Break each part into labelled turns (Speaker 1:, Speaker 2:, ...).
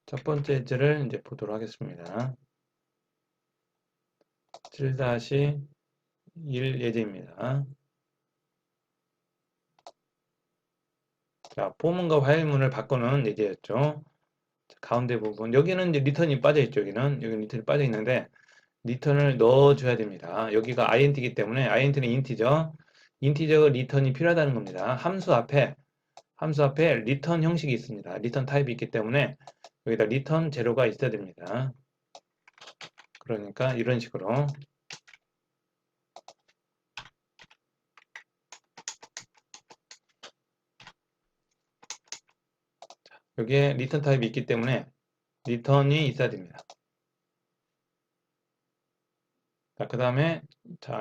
Speaker 1: 첫 번째 예제를 이제 보도록 하겠습니다. 7-1 예제입니다. 자, 포문과 화일문을 바꾸는 예제였죠. 자, 가운데 부분, 여기는 이제 리턴이 빠져 있죠. 여기 리턴이 빠져 있는데, 리턴을 넣어줘야 됩니다. 여기가 int이기 때문에, int는 인티저, 인티저 리턴이 필요하다는 겁니다. 함수 앞에 리턴 형식이 있습니다. 리턴 타입이 있기 때문에, 여기다 리턴 제로가 있어야 됩니다. 그러니까 이런 식으로 여기에 리턴 타입이 있기 때문에 리턴이 있어야 됩니다. 자, 그 다음에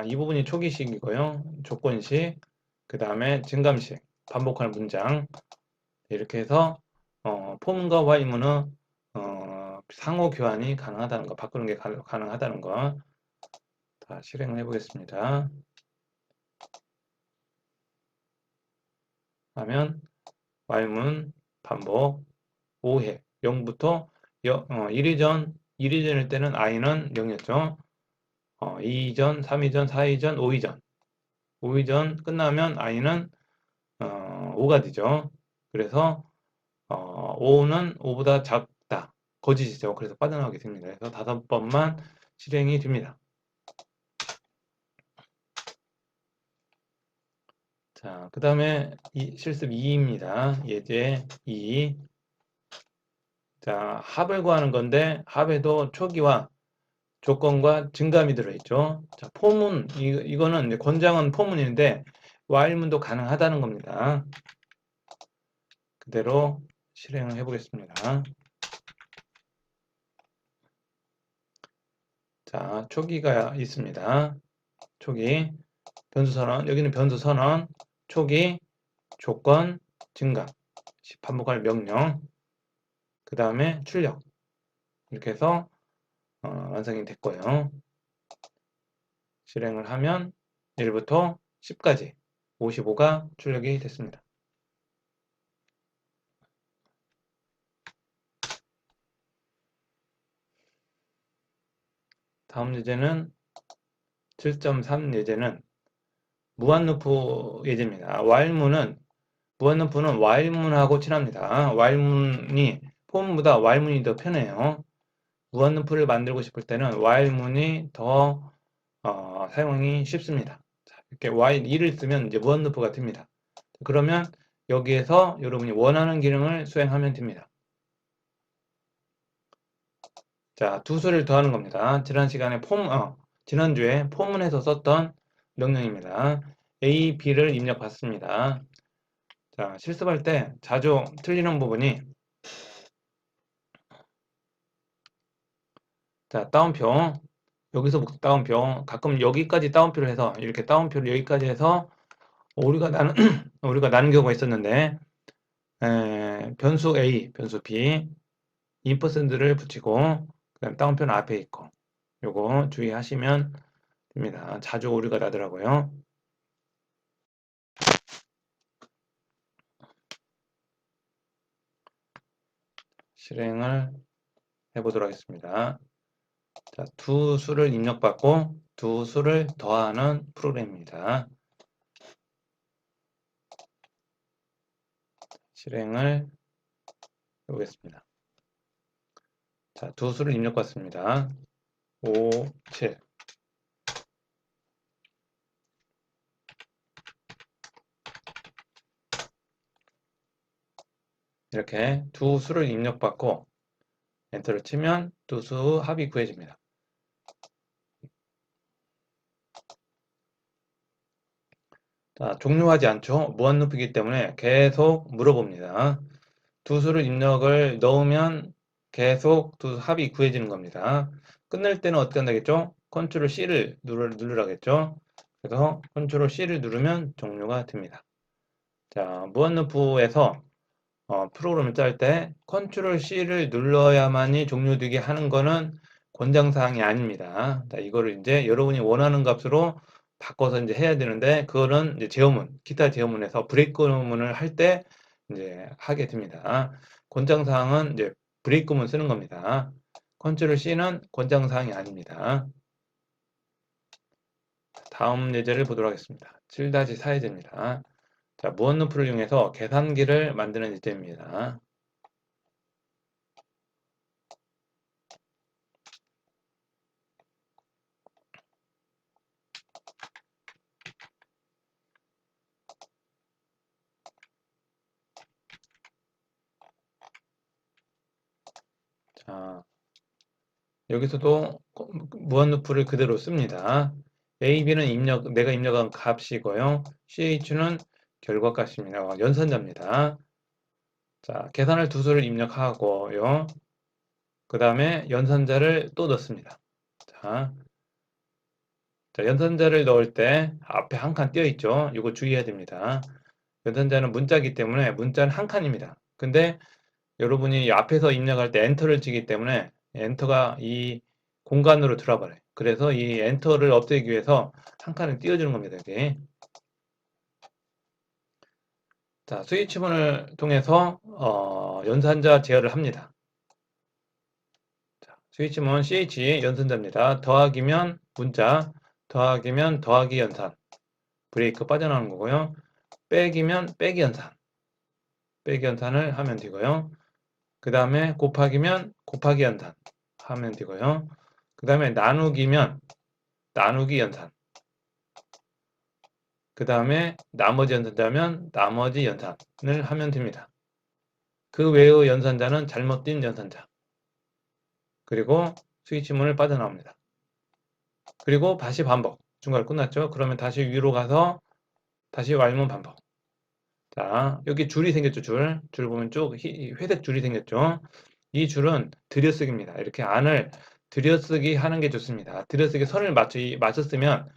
Speaker 1: 이 부분이 초기식이고요. 조건식, 그 다음에 증감식, 반복하는 문장. 이렇게 해서 폼과 while문은 상호 교환이 가능하다는 거, 바꾸는 게 가능하다는 거. 자, 실행을 해보겠습니다. 하면 while문 반복 5회 0부터 1이전일 때는 i는 0이었죠. 2이전, 3이전, 4이전, 5이전. 5이전 끝나면 i는 5가 되죠. 그래서 5는 5보다 작다. 거짓이죠. 그래서 빠져나오게 됩니다. 그래서 5번만 실행이 됩니다. 자, 그 다음에 실습 2입니다. 예제 2. 자, 합을 구하는 건데 합에도 초기와 조건과 증감이 들어있죠. 자, 포문, 이거는 이제 권장은 포문인데 while문도 가능하다는 겁니다. 그대로 실행을 해보겠습니다. 자, 초기가 있습니다. 초기, 변수 선언, 여기는 변수 선언, 초기, 조건, 증감, 반복할 명령, 그 다음에 출력. 이렇게 해서 완성이 됐고요. 실행을 하면 1부터 10까지 55가 출력이 됐습니다. 다음 예제는 7.3 예제는 무한루프 예제입니다. 무한루프는 while문하고 친합니다. while문이 폼보다 while문이 더 편해요. 무한루프를 만들고 싶을 때는 while문이 더 사용이 쉽습니다. 자, 이렇게 while 2를 쓰면 이제 무한루프가 됩니다. 그러면 여기에서 여러분이 원하는 기능을 수행하면 됩니다. 자, 두 수를 더하는 겁니다. 지난주에 포문에서 썼던 명령입니다. A, B를 입력받습니다. 자, 실습할 때 자주 틀리는 부분이 자, 따옴표. 여기서부터 따옴표. 가끔 여기까지 따옴표를 해서 이렇게 따옴표를 여기까지 해서 오류가 나는 오류가 나는 경우가 있었는데 변수 A, 변수 B, 인퍼센트를 붙이고 그다음 따옴표는 앞에 있고 요거 주의하시면 됩니다. 자주 오류가 나더라고요. 실행을 해보도록 하겠습니다. 자, 두 수를 입력받고 두 수를 더하는 프로그램입니다. 실행을 해보겠습니다. 자, 두 수를 입력받습니다. 5, 7. 이렇게 두 수를 입력받고 엔터를 치면 두 수 합이 구해집니다. 자, 종료하지 않죠. 무한루프이기 때문에 계속 물어봅니다. 두 수를 입력을 넣으면 계속 두 합이 구해지는 겁니다. 끝낼 때는 어떻게 한다겠죠? 컨트롤 C를 누르라겠죠? 그래서 컨트롤 C를 누르면 종료가 됩니다. 자, 무한루프에서 프로그램을 짤 때 컨트롤 C를 눌러야만이 종료되게 하는 거는 권장사항이 아닙니다. 자, 이거를 이제 여러분이 원하는 값으로 바꿔서 이제 해야 되는데 그거는 이제 기타 제어문에서 브레이크문을 할 때 이제 하게 됩니다. 권장사항은 이제 브레이크문 쓰는 겁니다. 컨트롤 C는 권장사항이 아닙니다. 다음 예제를 보도록 하겠습니다. 7-4 예제입니다. 자, 무한 루프를 이용해서 계산기를 만드는 예제입니다. 자, 여기서도 무한 루프를 그대로 씁니다. A, B는 내가 입력한 값이고요. CH는 결과값입니다. 연산자입니다. 자, 계산할 두 수를 입력하고요. 그 다음에 연산자를 또 넣습니다. 자, 연산자를 넣을 때 앞에 한 칸 띄어 있죠. 이거 주의해야 됩니다. 연산자는 문자이기 때문에 문자는 한 칸입니다. 근데 여러분이 앞에서 입력할 때 엔터를 치기 때문에 엔터가 이 공간으로 들어버려요. 그래서 이 엔터를 없애기 위해서 한 칸을 띄워주는 겁니다. 여기. 자, 스위치문을 통해서 연산자 제어를 합니다. 자, 스위치문 CH 연산자입니다. 더하기면 문자, 더하기면 더하기 연산, 브레이크 빠져나오는 거고요. 빼기면 빼기 연산, 빼기 연산을 하면 되고요. 그 다음에 곱하기면 곱하기 연산 하면 되고요. 그 다음에 나누기면 나누기 연산, 그 다음에 나머지 연산자면 나머지 연산을 하면 됩니다. 그 외의 연산자는 잘못된 연산자, 그리고 스위치문을 빠져나옵니다. 그리고 다시 반복. 중간에 끝났죠? 그러면 다시 위로 가서 다시 Y문 반복. 자, 여기 줄이 생겼죠, 줄. 줄 보면 쭉 회색 줄이 생겼죠? 이 줄은 들여쓰기입니다. 이렇게 안을 들여쓰기 하는 게 좋습니다. 들여쓰기 선을 맞췄으면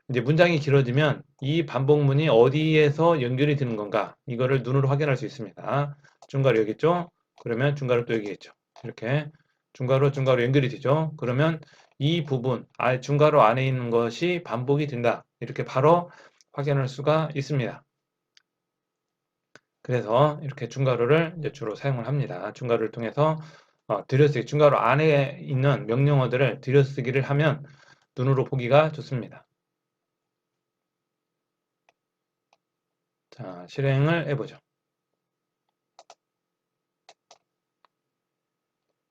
Speaker 1: 이제 문장이 길어지면 이 반복문이 어디에서 연결이 되는 건가 이거를 눈으로 확인할 수 있습니다. 중괄호 여기 있죠? 그러면 중괄호 또 여기 있죠. 이렇게 중괄호 연결이 되죠. 그러면 이 부분, 중괄호 안에 있는 것이 반복이 된다. 이렇게 바로 확인할 수가 있습니다. 그래서 이렇게 중괄호를 이제 주로 사용을 합니다. 중괄호를 통해서 들여쓰기, 중괄호 안에 있는 명령어들을 들여쓰기를 하면 눈으로 보기가 좋습니다. 자, 실행을 해보죠.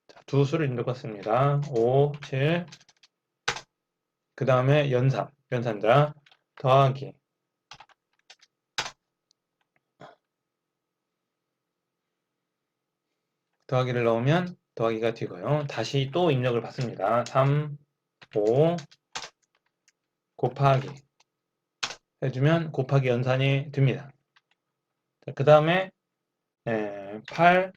Speaker 1: 자, 두 수를 읽었습니다. 5, 7, 그 다음에 연산자, 더하기, 더하기를 넣으면 더하기가 되고요. 다시 또 입력을 받습니다. 3, 5, 곱하기 해주면 곱하기 연산이 됩니다. 그 다음에 8,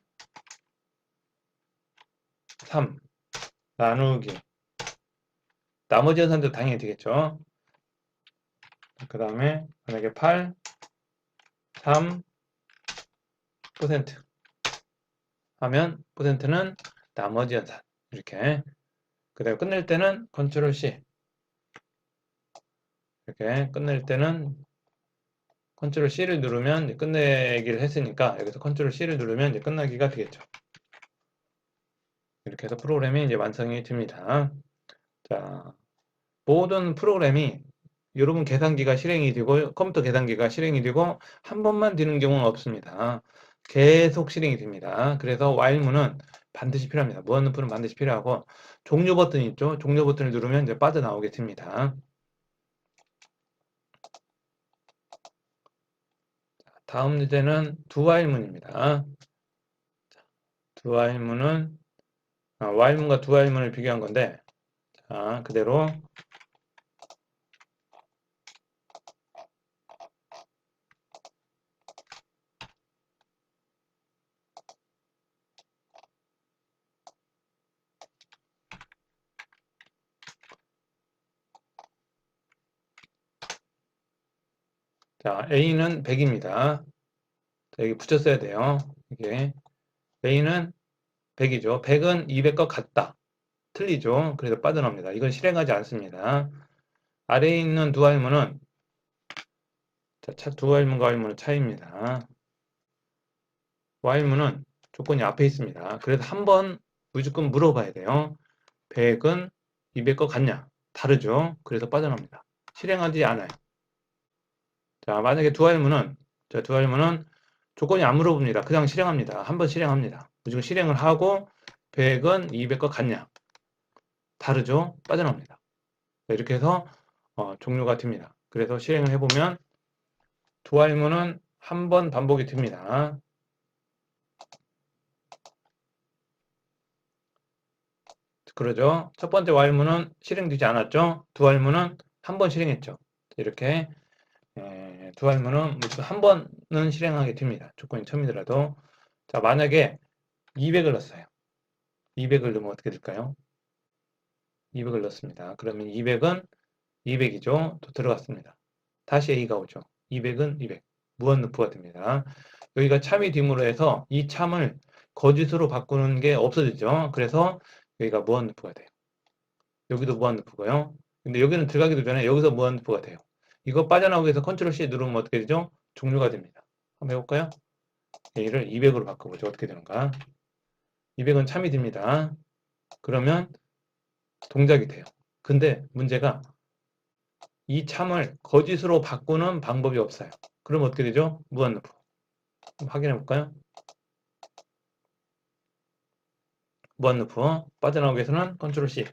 Speaker 1: 3 나누기, 나머지 연산도 당연히 되겠죠. 그 다음에 만약에 8, 3, 퍼센트 하면 퍼센트는 나머지 연산 이렇게. 그 다음에 끝낼 때는 컨트롤 C, 이렇게 끝낼 때는 컨트롤 C를 누르면 끝내기를 했으니까 여기서 컨트롤 C를 누르면 이제 끝나기가 되겠죠. 이렇게 해서 프로그램이 이제 완성이 됩니다. 자, 모든 프로그램이 여러분 계산기가 실행이 되고 컴퓨터 계산기가 실행이 되고 한 번만 되는 경우는 없습니다. 계속 실행이 됩니다. 그래서 while문은 반드시 필요합니다. 무한루프는 반드시 필요하고 종료 버튼이 있죠. 종료 버튼을 누르면 이제 빠져나오게 됩니다. 다음 예제는 두와일문입니다. 두와일문은 while문과 두와일문을 비교한 건데, 자, 그대로 자, A는 100입니다. 자, 여기 붙였어야 돼요. 이게 A는 100이죠. 100은 200과 같다. 틀리죠. 그래서 빠져나옵니다. 이건 실행하지 않습니다. 아래에 있는 두 할문은 두 할문과 할문의 차이입니다. while문은 조건이 앞에 있습니다. 그래서 한번 무조건 물어봐야 돼요. 100은 200거 같냐? 다르죠? 그래서 빠져나옵니다. 실행하지 않아요. 자, 만약에 두알문은 조건이 안 물어봅니다. 그냥 실행합니다. 한번 실행합니다. 무조건 실행을 하고 100은 200거 같냐? 다르죠? 빠져나옵니다. 이렇게 해서 종료가 됩니다. 그래서 실행을 해보면 두알문은 한 번 반복이 됩니다. 그러죠? 첫 번째 while문은 실행되지 않았죠? 두알문은 한 번 실행했죠. 이렇게 두알문은 무조건 한 번은 실행하게 됩니다. 조건이 처음이더라도. 자, 만약에 200을 넣었어요. 200을 넣으면 어떻게 될까요? 200을 넣습니다. 그러면 200은 200이죠. 또 들어갔습니다. 다시 A가 오죠. 200은 200. 무한루프가 됩니다. 여기가 참이 됨으로 해서 이 참을 거짓으로 바꾸는 게 없어지죠. 그래서 여기가 무한루프가 돼요. 여기도 무한루프고요. 근데 여기는 들어가기도 전에 여기서 무한루프가 돼요. 이거 빠져나오기 위해서 컨트롤 C 누르면 어떻게 되죠? 종료가 됩니다. 한번 해볼까요? A를 200으로 바꿔보죠. 어떻게 되는가? 200은 참이 됩니다. 그러면 동작이 돼요. 근데 문제가 이 참을 거짓으로 바꾸는 방법이 없어요. 그럼 어떻게 되죠? 무한루프. 확인해 볼까요? 무한루프. 빠져나오기 위해서는 컨트롤 C.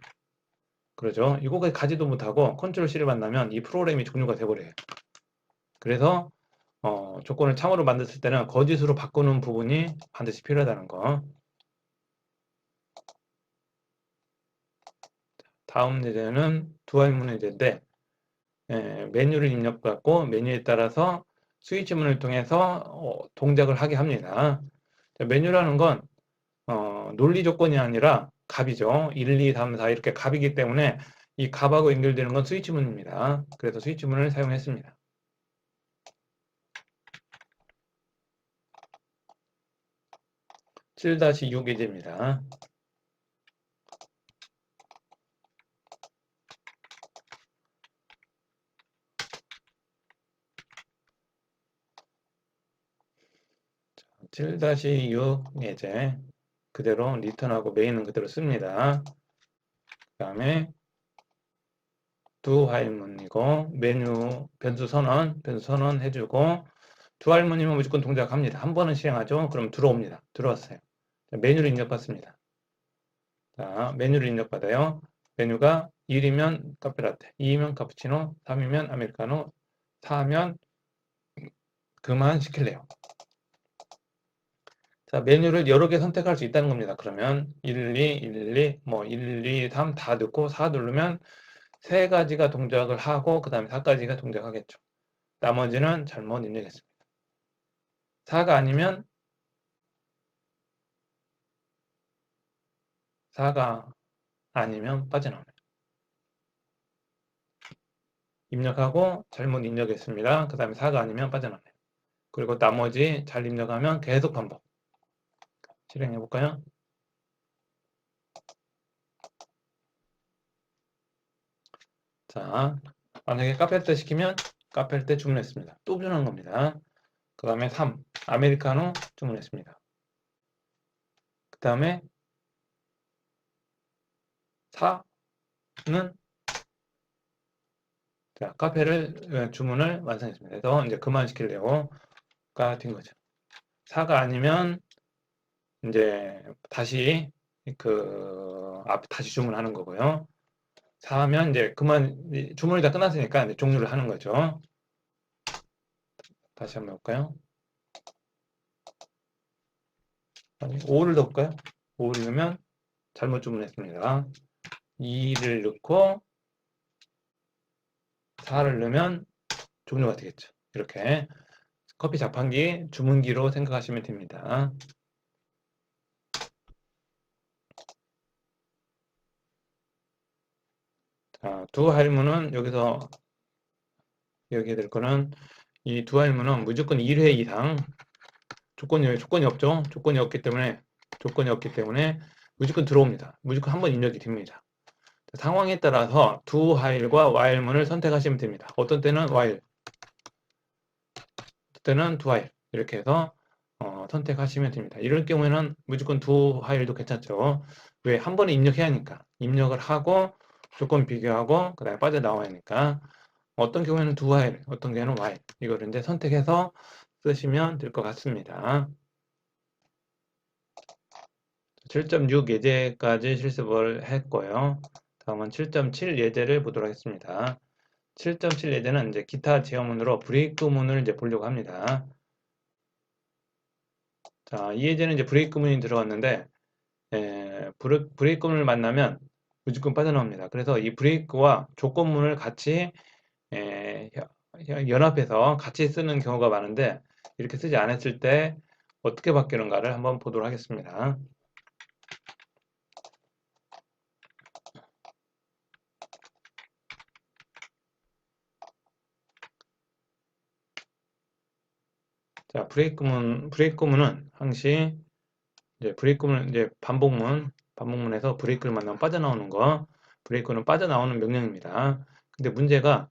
Speaker 1: 그러죠. 이거까지 가지도 못하고 컨트롤 C를 만나면 이 프로그램이 종료가 돼버려요. 그래서 조건을 참으로 만들었을 때는 거짓으로 바꾸는 부분이 반드시 필요하다는 거. 다음 예제는 두알문 예제인데 메뉴를 입력받고 메뉴에 따라서 스위치문을 통해서 동작을 하게 합니다. 메뉴라는 건 논리 조건이 아니라 값이죠. 1, 2, 3, 4 이렇게 값이기 때문에 이 값하고 연결되는 건 스위치문입니다. 그래서 스위치문을 사용했습니다. 7-6 예제입니다. 자, 7-6 예제 그대로 리턴하고 메인은 그대로 씁니다. 그 다음에 두 화일문이고 메뉴 변수 선언 해주고 두 화일문이면 무조건 동작합니다. 한 번은 실행하죠. 그럼 들어옵니다. 들어왔어요. 메뉴를 입력받습니다. 자, 메뉴를 입력받아요. 메뉴가 1이면 카페라떼, 2이면 카푸치노, 3이면 아메리카노, 4면 그만 시킬래요. 자, 메뉴를 여러 개 선택할 수 있다는 겁니다. 그러면 1, 2, 1, 2, 뭐 1, 2, 3 다 넣고 4 누르면 세 가지가 동작을 하고 그 다음에 4가지가 동작하겠죠. 나머지는 잘못 입력했습니다. 4가 아니면 4가 아니면 빠져나옵니다. 입력하고 잘못 입력했습니다. 그 다음에 4가 아니면 빠져나옵니다. 그리고 나머지 잘 입력하면 계속 반복. 실행해 볼까요? 자, 만약에 카페라떼 시키면 카페라떼 주문했습니다. 또 주문한 겁니다. 그 다음에 3, 아메리카노 주문했습니다. 그 다음에 4는 자, 카페를 주문을 완성했습니다. 그래서 이제 그만 시킬래요가 된 거죠. 4가 아니면 이제 다시 앞에 다시 주문하는 거고요. 4면 이제 그만 주문이 다 끝났으니까 이제 종료를 하는 거죠. 다시 한번 해볼까요? 5를 넣을까요? 5를 넣으면 잘못 주문했습니다. 2를 넣고 4를 넣으면 종료가 되겠죠. 이렇게 커피 자판기 주문기로 생각하시면 됩니다. 자, 두 할문은 여기서 여기에 될 거는 이 두 할문은 무조건 1회 이상 조건이 없죠. 조건이 없기 때문에 무조건 들어옵니다. 무조건 한번 입력이 됩니다. 상황에 따라서 두 화일과 while문을 선택하시면 됩니다. 어떤 때는 while, 어떤 때는 do while 이렇게 해서 선택하시면 됩니다. 이럴 경우에는 무조건 두 화일도 괜찮죠. 왜? 한 번에 입력해야 하니까. 입력을 하고 조건 비교하고 그 다음에 빠져나와야 하니까 어떤 경우에는 두 화일, 어떤 경우에는 화일 이거를 이제 선택해서 쓰시면 될 것 같습니다. 7.6 예제까지 실습을 했고요. 다음은 7.7 예제를 보도록 하겠습니다. 7.7 예제는 이제 기타 제어문으로 브레이크문을 이제 보려고 합니다. 자, 이 예제는 이제 브레이크문이 들어갔는데 브레이크문을 만나면 무조건 빠져나옵니다. 그래서 이 브레이크와 조건문을 같이 연합해서 같이 쓰는 경우가 많은데 이렇게 쓰지 않았을 때 어떻게 바뀌는가를 한번 보도록 하겠습니다. 자, 브레이크문은 항시 이제 브레이크문 이제 반복문에서 브레이크를 만나면 빠져나오는 거, 브레이크는 빠져나오는 명령입니다. 근데 문제가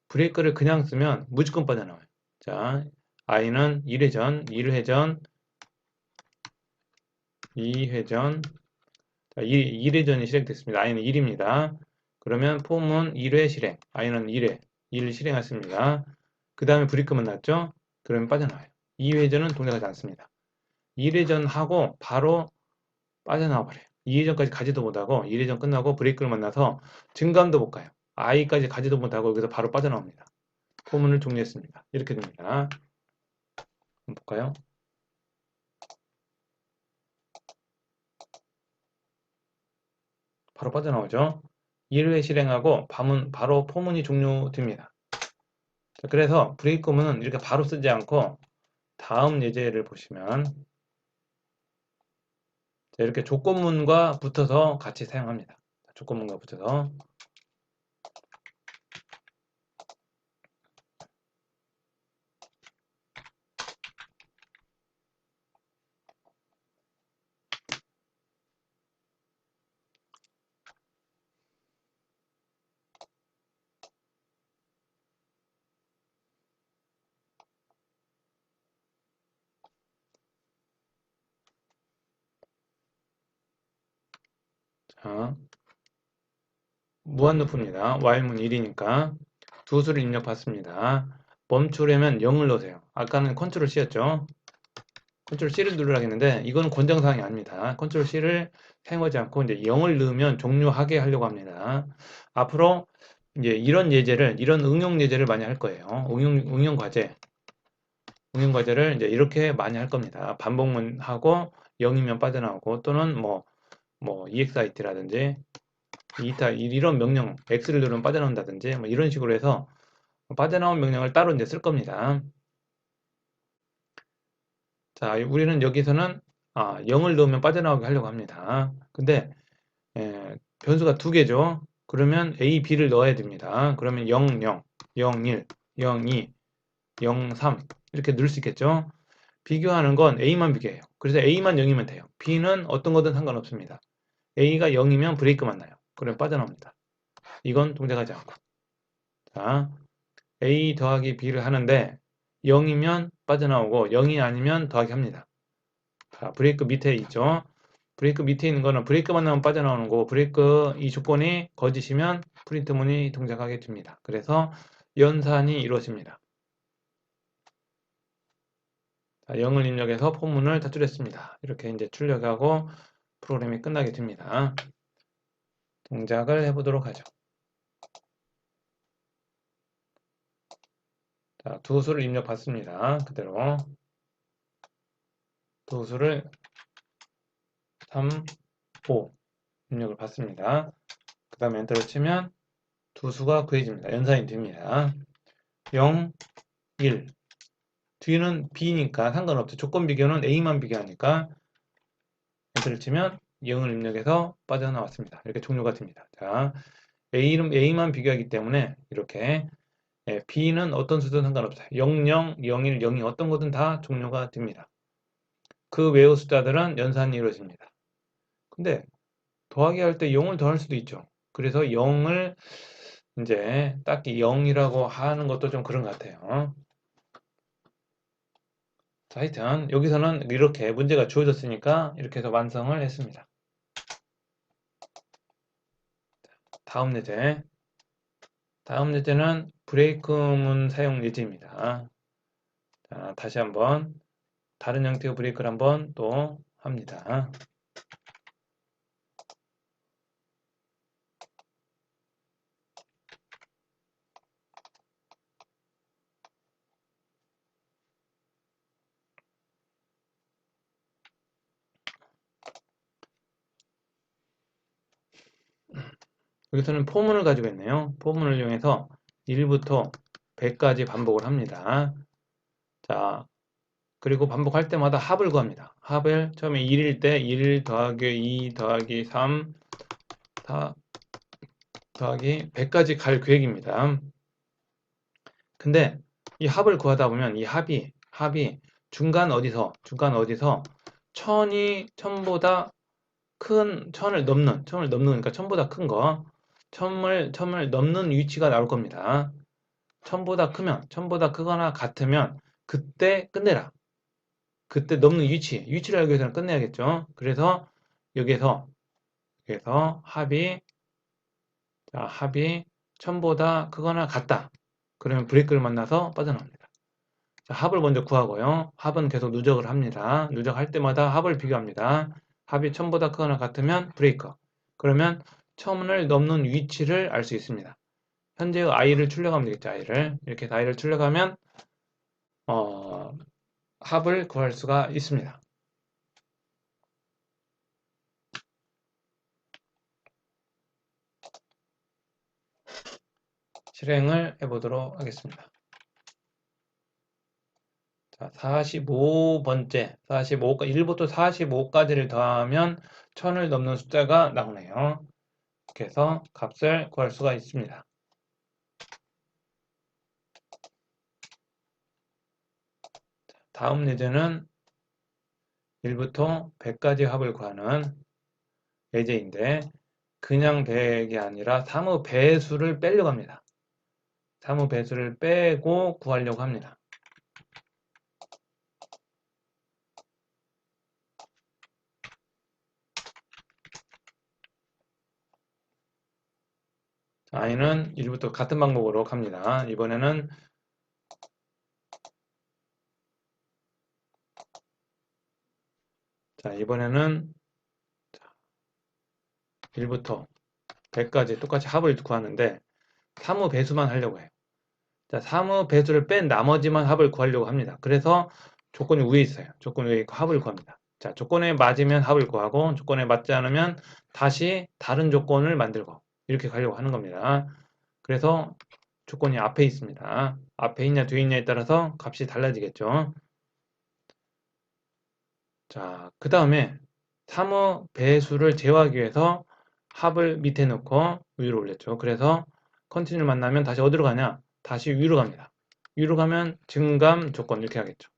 Speaker 1: 브레이크를 그냥 쓰면 무조건 빠져나와요. 자, i는 1회전, 1회전, 2회전, 자, 1회전이 실행됐습니다. i는 1입니다. 그러면 폼은 1회 실행, i는 1회, 1을 실행했습니다. 그 다음에 브레이크만 났죠? 그러면 빠져나와요. 2회전은 동작하지 않습니다. 1회전 하고 바로 빠져나와 버려요. 2회전까지 가지도 못하고 1회전 끝나고 브레이크를 만나서 증감도 못 가요. i까지 가지도 못하고 여기서 바로 빠져나옵니다. 포문을 종료했습니다. 이렇게 됩니다. 한번 볼까요? 바로 빠져나오죠. 1회 실행하고 바로 포문이 종료됩니다. 자, 그래서 브레이크문은 이렇게 바로 쓰지 않고 다음 예제를 보시면 자, 이렇게 조건문과 붙어서 같이 사용합니다. 조건문과 붙어서 자, 무한루프입니다. while문 1이니까 두 수를 입력받습니다. 멈추려면 0을 넣으세요. 아까는 컨트롤 C였죠. 컨트롤 C를 누르라고 했는데 이거는 권장사항이 아닙니다. 컨트롤 C를 사용하지 않고 이제 0을 넣으면 종료하게 하려고 합니다. 앞으로 이제 이런 응용 예제를 많이 할 거예요. 응용 과제를 이제 이렇게 많이 할 겁니다. 반복문 하고 0이면 빠져나오고 또는 뭐 EXIT라든지 이런 명령 X를 누르면 빠져나온다든지 뭐 이런 식으로 해서 빠져나온 명령을 따로 이제 쓸 겁니다. 자, 우리는 여기서는 0을 넣으면 빠져나오게 하려고 합니다. 근데 변수가 두 개죠. 그러면 A, B를 넣어야 됩니다. 그러면 0, 0, 0, 1, 0, 2, 0, 3 이렇게 넣을 수 있겠죠. 비교하는 건 A만 비교해요. 그래서 A만 0이면 돼요. B는 어떤 거든 상관없습니다. A가 0이면 브레이크만 나요. 그러면 빠져나옵니다. 이건 동작하지 않고. 자, A 더하기 B를 하는데 0이면 빠져나오고 0이 아니면 더하기 합니다. 자, 브레이크 밑에 있죠. 브레이크 밑에 있는 거는 브레이크만 나오면 빠져나오는 거고 브레이크 이 조건이 거짓이면 프린트문이 동작하게 됩니다. 그래서 연산이 이루어집니다. 자, 0을 입력해서 포문을 닫출했습니다. 이렇게 이제 출력하고 프로그램이 끝나게 됩니다. 동작을 해보도록 하죠. 자, 두 수를 입력받습니다. 그대로 두 수를 3, 5 입력을 받습니다. 그 다음에 엔터를 치면 두 수가 구해집니다. 연산이 됩니다. 0, 1 뒤는 B니까 상관없죠. 조건 비교는 A만 비교하니까 엔터를 치면 0을 입력해서 빠져나왔습니다. 이렇게 종료가 됩니다. 자, A만 비교하기 때문에 이렇게 B는 어떤 수든 상관없어요. 00, 01, 02 어떤 거든 다 종료가 됩니다. 그 외의 숫자들은 연산이 이루어집니다. 근데 더하기 할 때 0을 더할 수도 있죠. 그래서 0을 이제 딱히 0이라고 하는 것도 좀 그런 것 같아요. 자, 하여튼 여기서는 이렇게 문제가 주어졌으니까 이렇게 해서 완성을 했습니다. 다음 예제. 다음 예제는 브레이크문 사용 예제입니다. 자, 다시 한번 다른 형태의 브레이크를 한번 또 합니다. 여기서는 포문을 가지고 있네요. 포문을 이용해서 1부터 100까지 반복을 합니다. 자, 그리고 반복할 때마다 합을 구합니다. 합을 처음에 1일 때 1 더하기 2 더하기 3 더하기 100까지 갈 계획입니다. 근데 이 합을 구하다 보면 이 합이 중간 어디서 1000보다 큰 1000을 넘는 그러니까 1000보다 큰 거 1000을 넘는 위치가 나올 겁니다. 1000보다 크거나 같으면 그때 끝내라. 그때 넘는 위치를 알기 위해서는 끝내야겠죠. 그래서 여기에서 합이 1000보다 크거나 같다. 그러면 브레이크를 만나서 빠져나옵니다. 자, 합을 먼저 구하고요. 합은 계속 누적을 합니다. 누적할 때마다 합을 비교합니다. 합이 1000보다 크거나 같으면 브레이크. 그러면 1000을 넘는 위치를 알 수 있습니다. 현재의 i를 출력하면 되겠죠. i를. 이렇게 해서 i를 출력하면 합을 구할 수가 있습니다. 실행을 해보도록 하겠습니다. 자, 45번째, 1부터 45까지를 더하면 1000을 넘는 숫자가 나오네요. 이렇게 해서 값을 구할 수가 있습니다. 다음 예제는 1부터 100까지 합을 구하는 예제인데 그냥 100이 아니라 사무 배수를 빼려고 합니다. 사무 배수를 빼고 구하려고 합니다. i는 1부터 같은 방법으로 갑니다. 이번에는 1부터 100까지 똑같이 합을 구하는데 사무 배수만 하려고 해요. 자, 사무 배수를 뺀 나머지만 합을 구하려고 합니다. 그래서 조건이 위에 있어요. 조건 위에 있고 합을 구합니다. 자, 조건에 맞으면 합을 구하고 조건에 맞지 않으면 다시 다른 조건을 만들고 이렇게 가려고 하는 겁니다. 그래서 조건이 앞에 있습니다. 앞에 있냐 뒤에 있냐에 따라서 값이 달라지겠죠. 자, 그 다음에 사무 배수를 제어하기 위해서 합을 밑에 놓고 위로 올렸죠. 그래서 컨티뉴를 만나면 다시 어디로 가냐? 다시 위로 갑니다. 위로 가면 증감 조건 이렇게 하겠죠.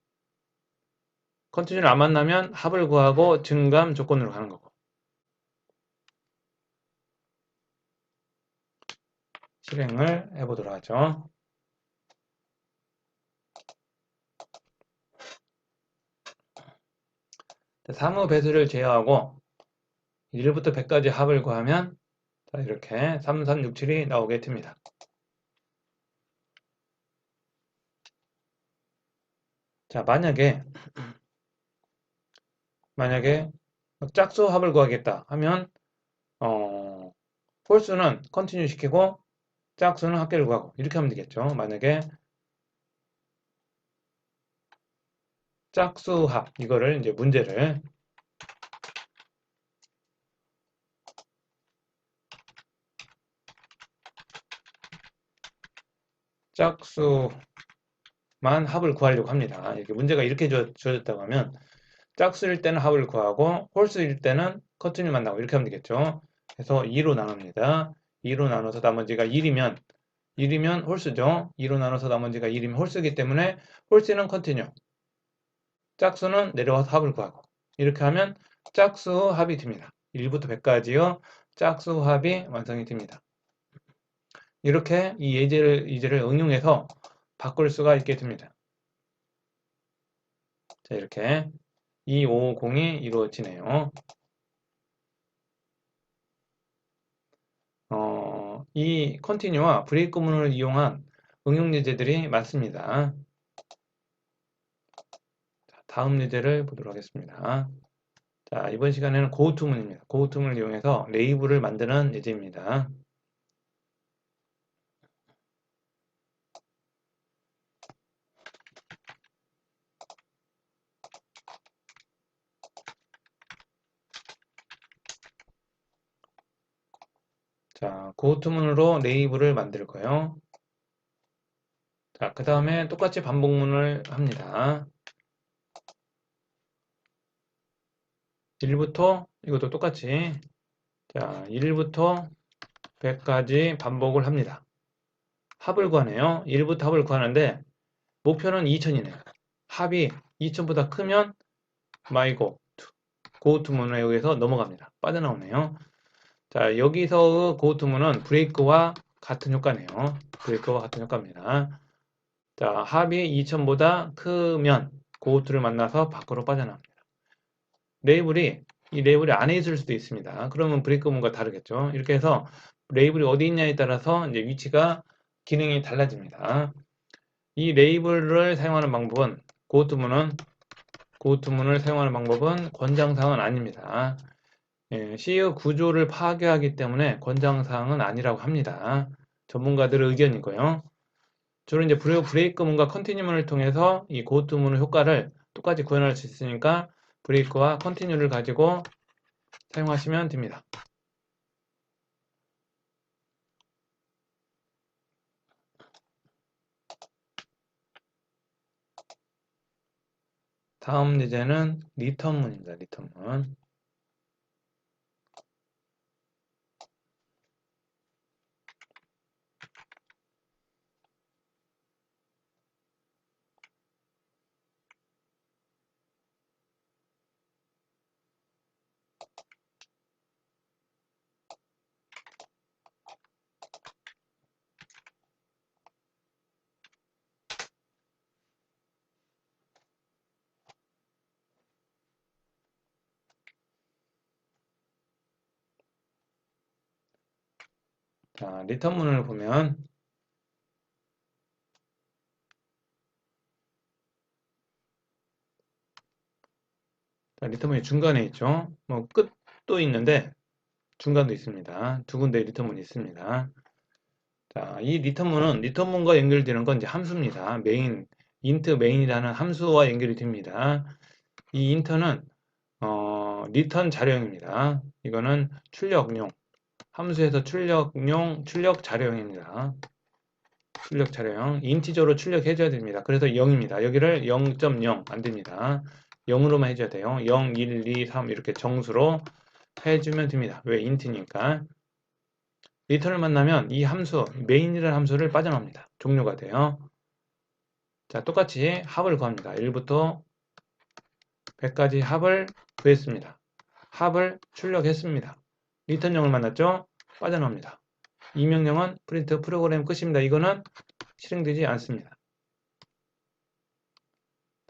Speaker 1: 컨티뉴를 안 만나면 합을 구하고 증감 조건으로 가는 거고. 실행을 해보도록 하죠. 사무 배수를 제어하고 1부터 100까지 합을 구하면 자, 이렇게 3367이 나오게 됩니다. 자, 만약에 짝수 합을 구하겠다 하면 홀수는 컨티뉴 시키고 짝수는 합계를 구하고 이렇게 하면 되겠죠. 만약에 짝수합 이거를 이제 문제를 짝수만 합을 구하려고 합니다. 이렇게 문제가 이렇게 주어졌다고 하면 짝수일 때는 합을 구하고 홀수일 때는 컨티뉴 만나고 이렇게 하면 되겠죠. 그래서 2로 나눕니다. 2로 나눠서 나머지가 1이면 홀수죠. 2로 나눠서 나머지가 1이면 홀수이기 때문에 홀수는 컨티뉴 짝수는 내려와서 합을 구하고 이렇게 하면 짝수 합이 됩니다. 1부터 100까지요. 짝수 합이 완성이 됩니다. 이렇게 이 예제를 응용해서 바꿀 수가 있게 됩니다. 자, 이렇게 250이 이루어지네요. 이 컨티뉴와 브레이크 구문을 이용한 응용 예제들이 많습니다. 자, 다음 예제를 보도록 하겠습니다. 자, 이번 시간에는 고우투문입니다. 고우투문을 이용해서 레이블을 만드는 예제입니다. 자, 고우투문으로 레이블을 만들 거예요. 자, 그 다음에 똑같이 반복문을 합니다. 1부터 이것도 똑같이 자, 1부터 100까지 반복을 합니다. 합을 구하네요. 1부터 합을 구하는데 목표는 2000이네요. 합이 2000보다 크면 마이고 고투문에 의해서 넘어갑니다. 빠져나오네요. 자, 여기서의 고투문은 브레이크와 같은 효과네요. 브레이크와 같은 효과입니다. 자, 합이 2000보다 크면 고투를 만나서 밖으로 빠져나옵니다. 이 레이블이 안에 있을 수도 있습니다. 그러면 브레이크 문과 다르겠죠. 이렇게 해서 레이블이 어디 있냐에 따라서 이제 위치가 기능이 달라집니다. 이 레이블을 사용하는 방법은 고투문을 사용하는 방법은 권장사항은 아닙니다. C의 구조를 파괴하기 때문에 권장사항은 아니라고 합니다. 전문가들의 의견이고요. 주로 이제 브레이크문과 컨티뉴문을 통해서 이 고투문의 효과를 똑같이 구현할 수 있으니까 브레이크와 컨티뉴를 가지고 사용하시면 됩니다. 다음 예제는 리턴문입니다. 리턴문. 자, 리턴문을 보면 자, 리턴문이 중간에 있죠. 뭐 끝도 있는데 중간도 있습니다. 두 군데 리턴문이 있습니다. 자, 이 리턴문과 연결되는 건 이제 함수입니다. int main이라는 함수와 연결이 됩니다. 이 int는 리턴 자료형입니다. 이거는 출력용 함수에서 출력 자료형입니다. 출력 자료형 인티저로 출력해줘야 됩니다. 그래서 0입니다. 여기를 0.0 안 됩니다. 0으로만 해줘야 돼요. 0, 1, 2, 3 이렇게 정수로 해주면 됩니다. 왜? 인트니까. 리턴을 만나면 이 함수, 메인이라는 함수를 빠져나옵니다. 종료가 돼요. 자, 똑같이 합을 구합니다. 1부터 100까지 합을 구했습니다. 합을 출력했습니다. 리턴0을 만났죠? 빠져나옵니다. 이 명령은 프린트 프로그램 끝입니다. 이거는 실행되지 않습니다.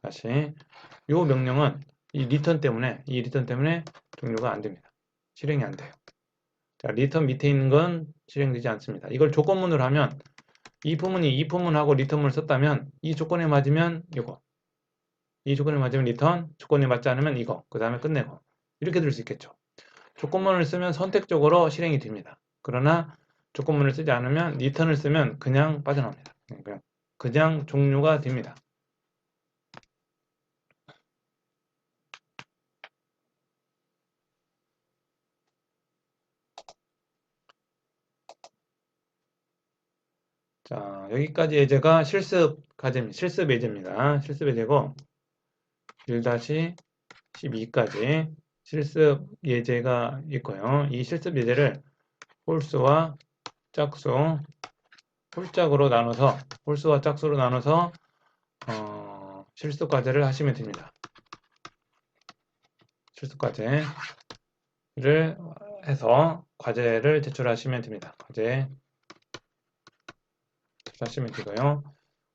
Speaker 1: 다시 이 명령은 이 리턴 때문에 종료가 안 됩니다. 실행이 안 돼요. 자, 리턴 밑에 있는 건 실행되지 않습니다. 이걸 조건문으로 하면 이 부문하고 리턴문을 썼다면 이 조건에 맞으면 이거, 이 조건에 맞으면 리턴, 조건에 맞지 않으면 이거, 그 다음에 끝내고 이렇게 될 수 있겠죠. 조건문을 쓰면 선택적으로 실행이 됩니다. 그러나 조건문을 쓰지 않으면 리턴을 쓰면 그냥 빠져나옵니다. 그냥 종료가 됩니다. 자, 여기까지 예제가 실습 예제입니다. 실습 예제고 1-12까지 실습 예제가 있고요. 이 실습 예제를 홀수와 짝수, 홀수와 짝수로 나눠서 실습 과제를 하시면 됩니다. 실습 과제를 해서 과제를 제출하시면 됩니다. 과제 제출하시면 되고요.